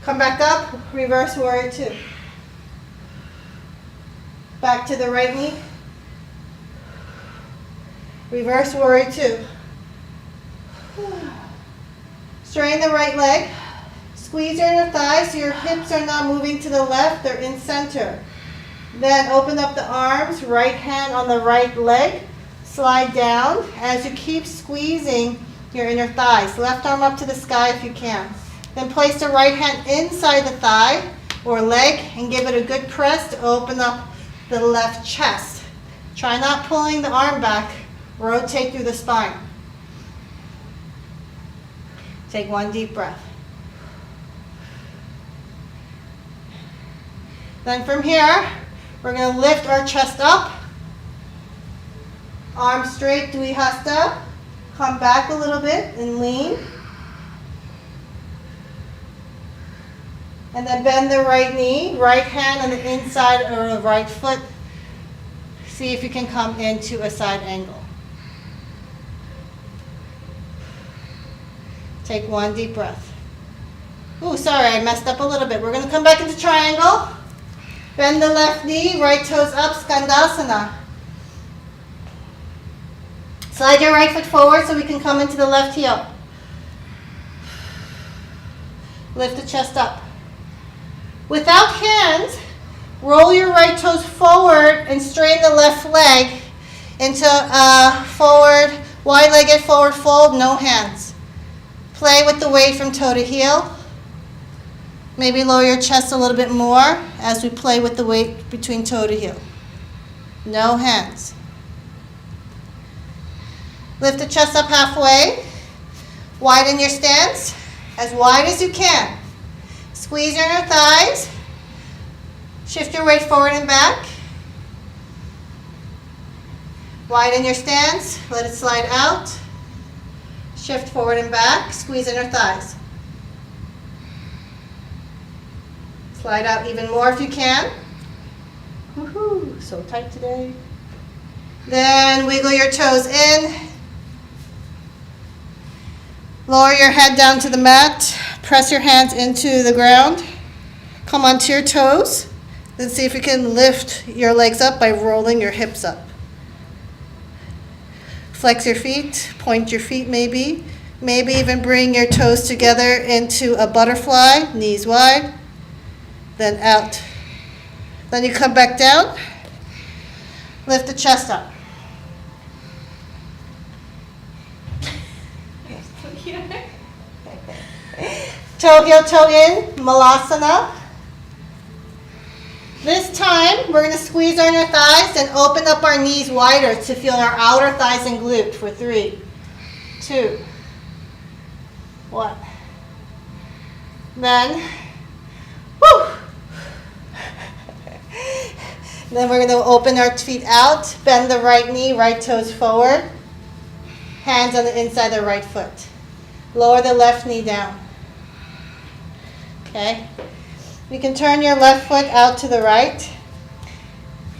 Come back up, reverse warrior 2. Back to the right knee. Reverse warrior 2. Straighten the right leg. Squeeze your inner thighs so your hips are not moving to the left, they're in center. Then open up the arms, right hand on the right leg. Slide down as you keep squeezing your inner thighs. Left arm up to the sky if you can. Then place the right hand inside the thigh or leg and give it a good press to open up the left chest. Try not pulling the arm back. Rotate through the spine. Take one deep breath. Then from here, we're going to lift our chest up. Arms straight, Dvihasta. Come back a little bit and lean. And then bend the right knee, right hand on the inside of the right foot. See if you can come into a side angle. Take one deep breath. Ooh, sorry, I messed up a little bit. We're going to come back into triangle. Bend the left knee, right toes up, Skandasana. Slide your right foot forward so we can come into the left heel. Lift the chest up. Without hands, roll your right toes forward and straighten the left leg into forward, wide-legged forward fold, no hands. Play with the weight from toe to heel. Maybe lower your chest a little bit more as we play with the weight between toe to heel. No hands. Lift the chest up halfway. Widen your stance as wide as you can. Squeeze your inner thighs. Shift your weight forward and back. Widen your stance. Let it slide out. Shift forward and back. Squeeze inner thighs. Slide out even more if you can. Woohoo, so tight today. Then wiggle your toes in. Lower your head down to the mat. Press your hands into the ground. Come onto your toes. Then see if you can lift your legs up by rolling your hips up. Flex your feet, point your feet maybe. Maybe even bring your toes together into a butterfly, knees wide. Then out. Then you come back down. Lift the chest up. Toe heel, toe in, Malasana. This time, we're going to squeeze our inner thighs and open up our knees wider to feel our outer thighs and glute for 3, 2, 1. Then, woo! Then we're going to open our feet out, bend the right knee, right toes forward, hands on the inside of the right foot. Lower the left knee down. Okay? You can turn your left foot out to the right.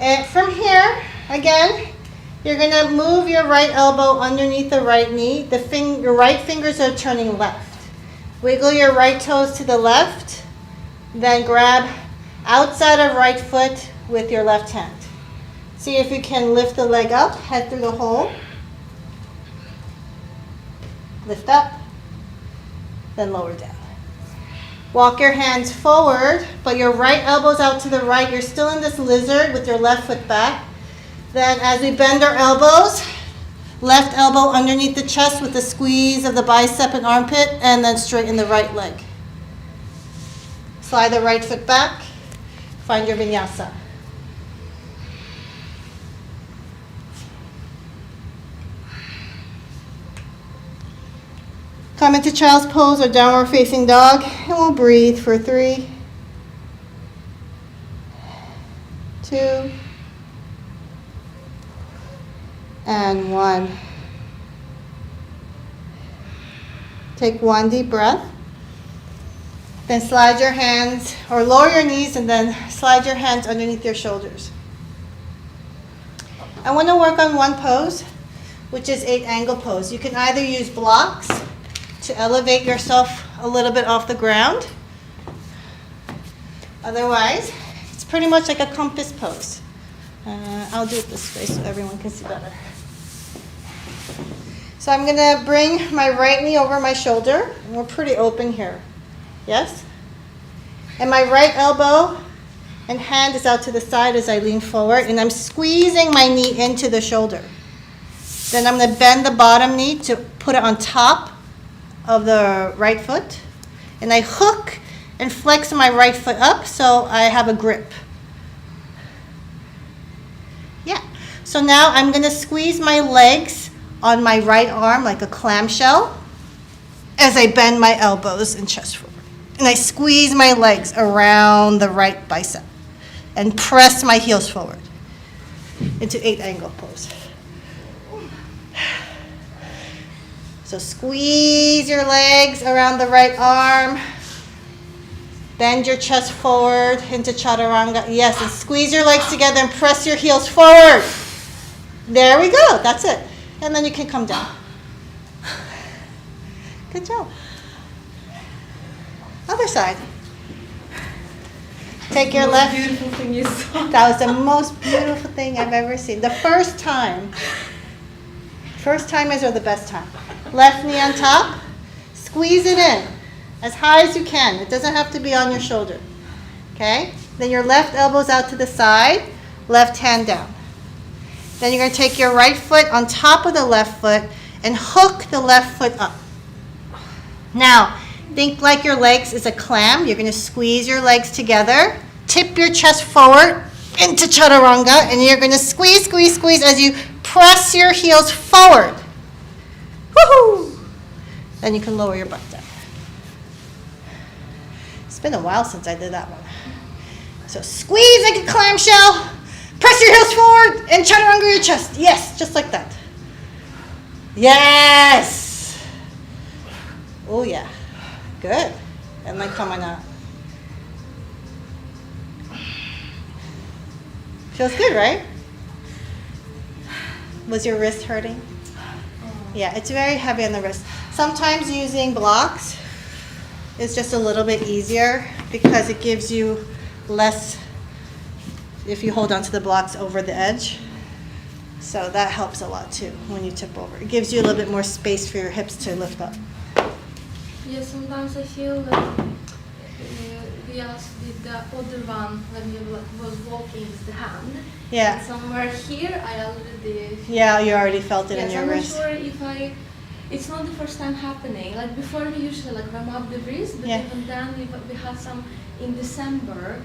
And from here, again, you're going to move your right elbow underneath the right knee. Your right fingers are turning left. Wiggle your right toes to the left. Then grab outside of right foot with your left hand. See if you can lift the leg up, head through the hole. Lift up, then lower down. Walk your hands forward, but your right elbow's out to the right. You're still in this lizard with your left foot back. Then as we bend our elbows, left elbow underneath the chest with the squeeze of the bicep and armpit, and then straighten the right leg. Slide the right foot back. Find your vinyasa. Come into child's pose or downward facing dog, and we'll breathe for 3, 2, and 1. Take one deep breath. Then slide your hands, or lower your knees, and then slide your hands underneath your shoulders. I want to work on one pose, which is 8 angle pose. You can either use blocks to elevate yourself a little bit off the ground. Otherwise, it's pretty much like a compass pose. I'll do it this way so everyone can see better. So I'm going to bring my right knee over my shoulder, and we're pretty open here. Yes? And my right elbow and hand is out to the side as I lean forward, and I'm squeezing my knee into the shoulder. Then I'm going to bend the bottom knee to put it on top of the right foot. And I hook and flex my right foot up so I have a grip. Yeah. So now I'm going to squeeze my legs on my right arm like a clamshell as I bend my elbows and chest forward. And I squeeze my legs around the right bicep and press my heels forward into 8 angle pose. So squeeze your legs around the right arm. Bend your chest forward into chaturanga. Yes, and squeeze your legs together and press your heels forward. There we go. That's it. And then you can come down. Good job. Other side. Take your left. Beautiful thing you saw. That was the most beautiful thing I've ever seen. The first time. First timers are the best time. Left knee on top. Squeeze it in as high as you can. It doesn't have to be on your shoulder. Okay? Then your left elbow's out to the side. Left hand down. Then you're going to take your right foot on top of the left foot and hook the left foot up. Now, think like your legs is a clam. You're going to squeeze your legs together. Tip your chest forward into chaturanga. And you're going to squeeze, squeeze, squeeze as you press your heels forward. Woohoo! Then you can lower your butt down. It's been a while since I did that one. So squeeze like a clamshell. Press your heels forward and chaturanga your chest. Yes, just like that. Yes. Oh yeah. Good. And like coming out. Feels good, right? Was your wrist hurting? Yeah, it's very heavy on the wrist. Sometimes using blocks is just a little bit easier because it gives you less if you hold onto the blocks over the edge. So that helps a lot too when you tip over. It gives you a little bit more space for your hips to lift up. Yeah, sometimes I feel that we also did the other one when you was walking with the hand. Yeah. And somewhere here I already. Yeah, you already felt it in Yes, your I'm wrist. not sure if it's not the first time happening. Like before we usually like warm up the wrist, but Yeah. even then we had some in December.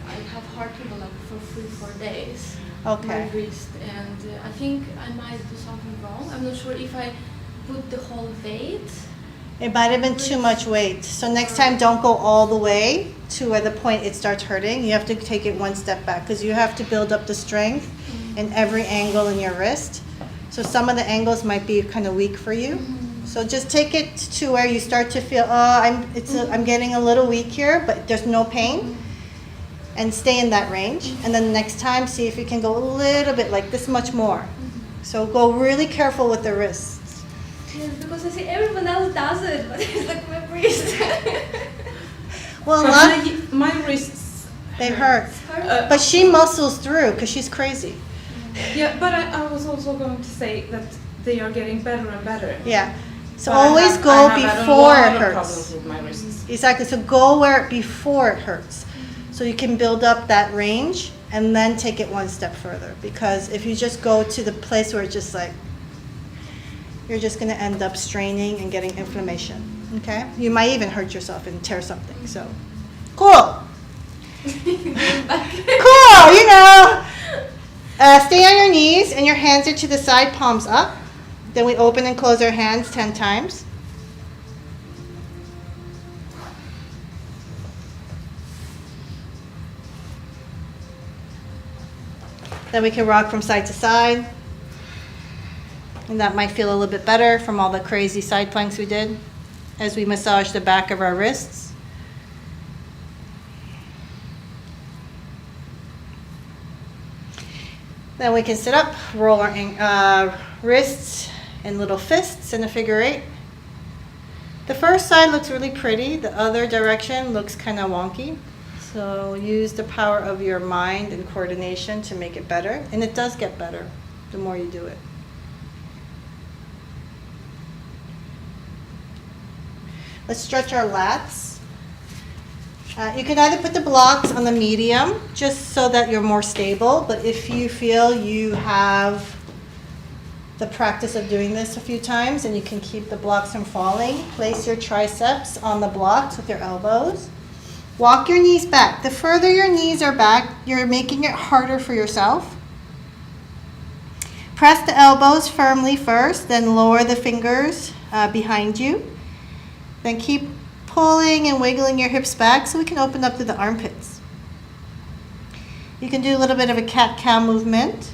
I have heart trouble like for 3-4 days. Okay. My wrist, and I think I might do something wrong. I'm not sure if I put the whole weight. It might have been too much weight. So next time, don't go all the way to where the point it starts hurting. You have to take it one step back because you have to build up the strength in every angle in your wrist. So some of the angles might be kind of weak for you. So just take it to where you start to feel, I'm getting a little weak here, but there's no pain. And stay in that range. And then next time, see if you can go a little bit, like this much more. So go really careful with the wrists. Yes, because I see everyone else does it, but it's like my wrist. Well, a But lot, my wrists. they hurt. Hurt. But she muscles through because she's crazy. Yeah, but I was also going to say that they are getting better and better. Yeah. So But always I go have had a before lot it of hurts. problems with my wrists. Exactly. So go where before it hurts. So you can build up that range and then take it one step further. Because if you just go to the place where it's just like, you're just going to end up straining and getting inflammation. Okay? You might even hurt yourself and tear something. So, cool. Cool, you know. Stay on your knees and your hands are to the side, palms up. Then we open and close our hands 10 times. Then we can rock from side to side. And that might feel a little bit better from all the crazy side planks we did as we massage the back of our wrists. Then we can sit up, roll our wrists in little fists in a figure 8. The first side looks really pretty. The other direction looks kind of wonky. So use the power of your mind and coordination to make it better. And it does get better the more you do it. Let's stretch our lats. You can either put the blocks on the medium just so that you're more stable, but if you feel you have the practice of doing this a few times, and you can keep the blocks from falling. Place your triceps on the blocks with your elbows. Walk your knees back. The further your knees are back, you're making it harder for yourself. Press the elbows firmly first, then lower the fingers behind you. Then keep pulling and wiggling your hips back so we can open up to the armpits. You can do a little bit of a cat-cow movement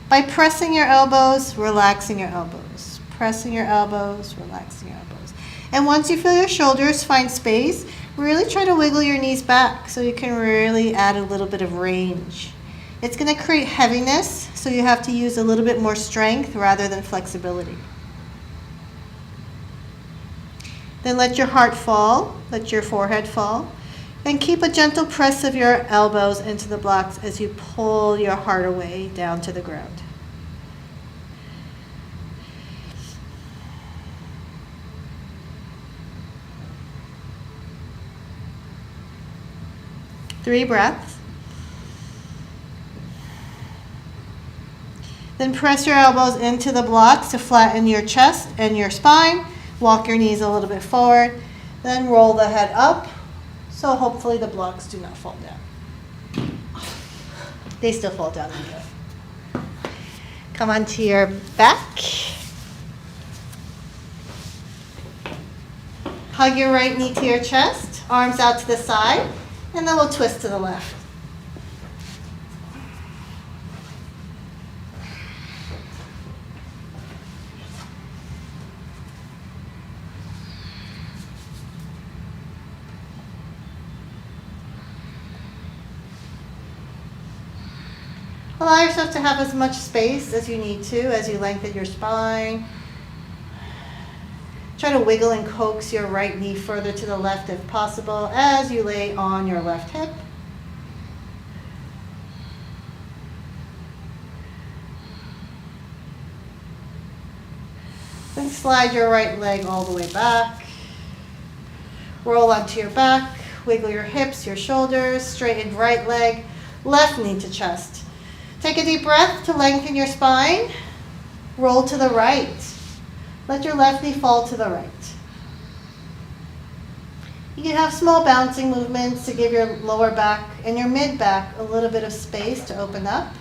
by pressing your elbows, relaxing your elbows. Pressing your elbows, relaxing your elbows. And once you feel your shoulders find space, really try to wiggle your knees back so you can really add a little bit of range. It's going to create heaviness, so you have to use a little bit more strength rather than flexibility. Then let your heart fall, let your forehead fall, and keep a gentle press of your elbows into the blocks as you pull your heart away down to the ground. Three breaths. Then press your elbows into the blocks to flatten your chest and your spine. Walk your knees a little bit forward. Then roll the head up, so hopefully the blocks do not fall down. They still fall down anyway. Come onto your back. Hug your right knee to your chest, arms out to the side, and then we'll twist to the left. Allow yourself to have as much space as you need to as you lengthen your spine. Try to wiggle and coax your right knee further to the left if possible as you lay on your left hip. Then slide your right leg all the way back. Roll onto your back, wiggle your hips, your shoulders, straighten right leg, left knee to chest. Take a deep breath to lengthen your spine. Roll to the right. Let your left knee fall to the right. You can have small bouncing movements to give your lower back and your mid back a little bit of space to open up.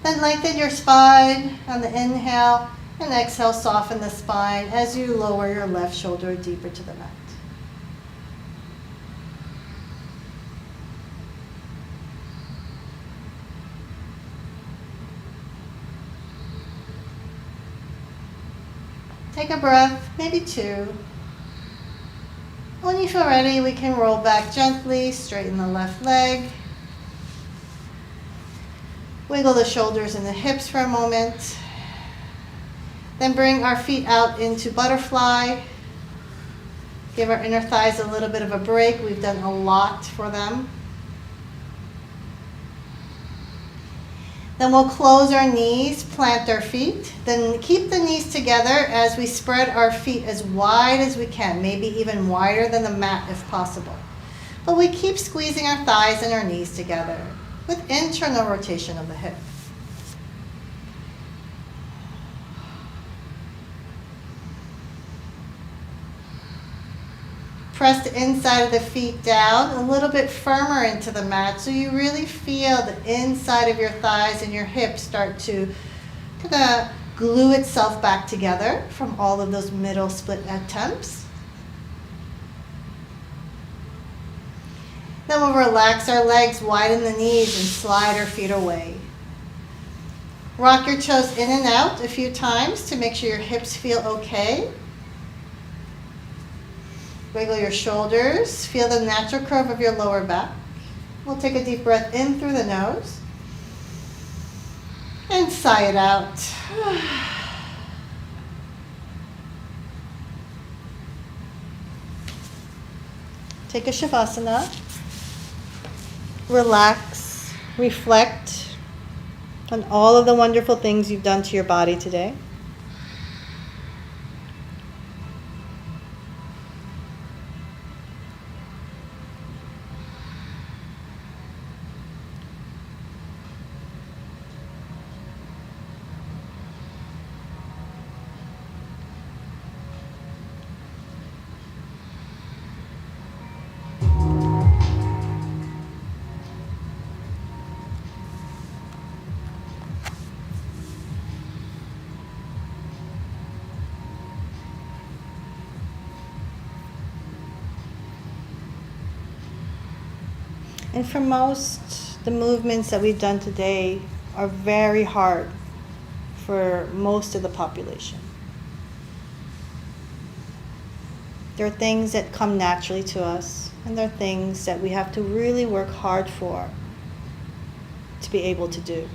Then lengthen your spine on the inhale, and exhale, soften the spine as you lower your left shoulder deeper to the mat. Take a breath, maybe two. When you feel ready, we can roll back gently, straighten the left leg. Wiggle the shoulders and the hips for a moment. Then bring our feet out into butterfly. Give our inner thighs a little bit of a break. We've done a lot for them. Then we'll close our knees, plant our feet. Then keep the knees together as we spread our feet as wide as we can, maybe even wider than the mat if possible. But we keep squeezing our thighs and our knees together with internal rotation of the hip. Press the inside of the feet down a little bit firmer into the mat so you really feel the inside of your thighs and your hips start to kind of glue itself back together from all of those middle split attempts. Then we'll relax our legs, widen the knees, and slide our feet away. Rock your toes in and out a few times to make sure your hips feel okay. Wiggle your shoulders. Feel the natural curve of your lower back. We'll take a deep breath in through the nose. And sigh it out. Take a Shavasana. Relax. Reflect on all of the wonderful things you've done to your body today. And for most, the movements that we've done today are very hard for most of the population. There are things that come naturally to us, and there are things that we have to really work hard for to be able to do.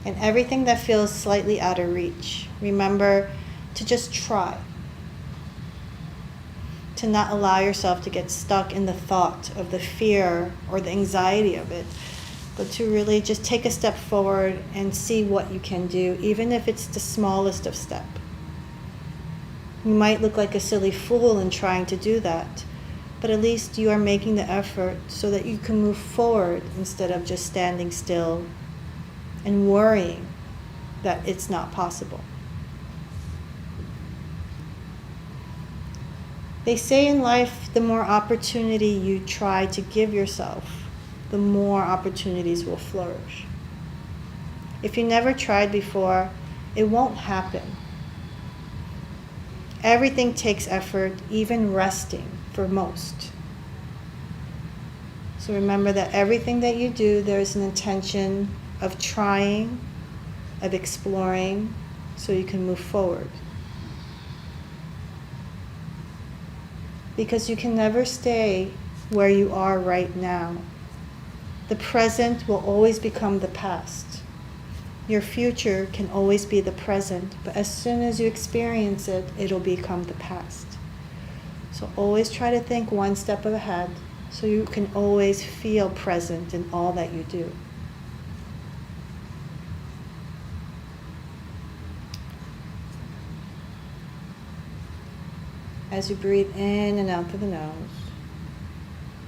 And everything that feels slightly out of reach, remember to just try. To not allow yourself to get stuck in the thought of the fear or the anxiety of it, but to really just take a step forward and see what you can do, even if it's the smallest of steps. You might look like a silly fool in trying to do that, but at least you are making the effort so that you can move forward instead of just standing still and worrying that it's not possible. They say in life, the more opportunity you try to give yourself, the more opportunities will flourish. If you never tried before, it won't happen. Everything takes effort, even resting for most. So remember that everything that you do, there's an intention of trying, of exploring, so you can move forward. Because you can never stay where you are right now. The present will always become the past. Your future can always be the present, but as soon as you experience it, it'll become the past. So always try to think one step ahead so you can always feel present in all that you do. As you breathe in and out through the nose,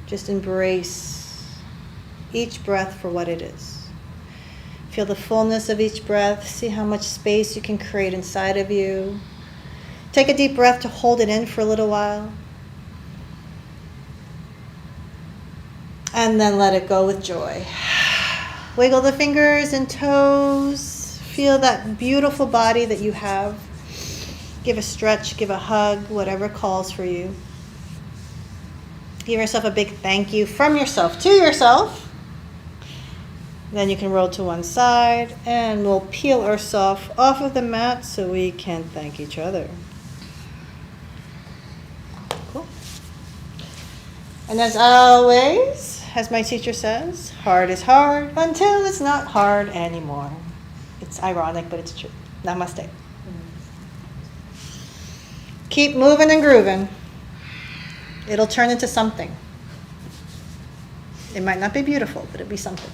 just embrace each breath for what it is. Feel the fullness of each breath. See how much space you can create inside of you. Take a deep breath to hold it in for a little while. And then let it go with joy. Wiggle the fingers and toes. Feel that beautiful body that you have. Give a stretch, give a hug, whatever calls for you. Give yourself a big thank you from yourself to yourself. Then you can roll to one side and we'll peel ourselves off of the mat so we can thank each other. Cool. And as always, as my teacher says, hard is hard until it's not hard anymore. It's ironic, but it's true. Namaste. Keep moving and grooving. It'll turn into something. It might not be beautiful, but it'll be something.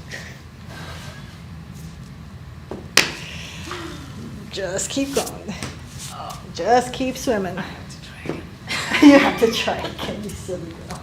Just keep going. Just keep swimming. I have to try again. You have to try it. Can't be silly girl.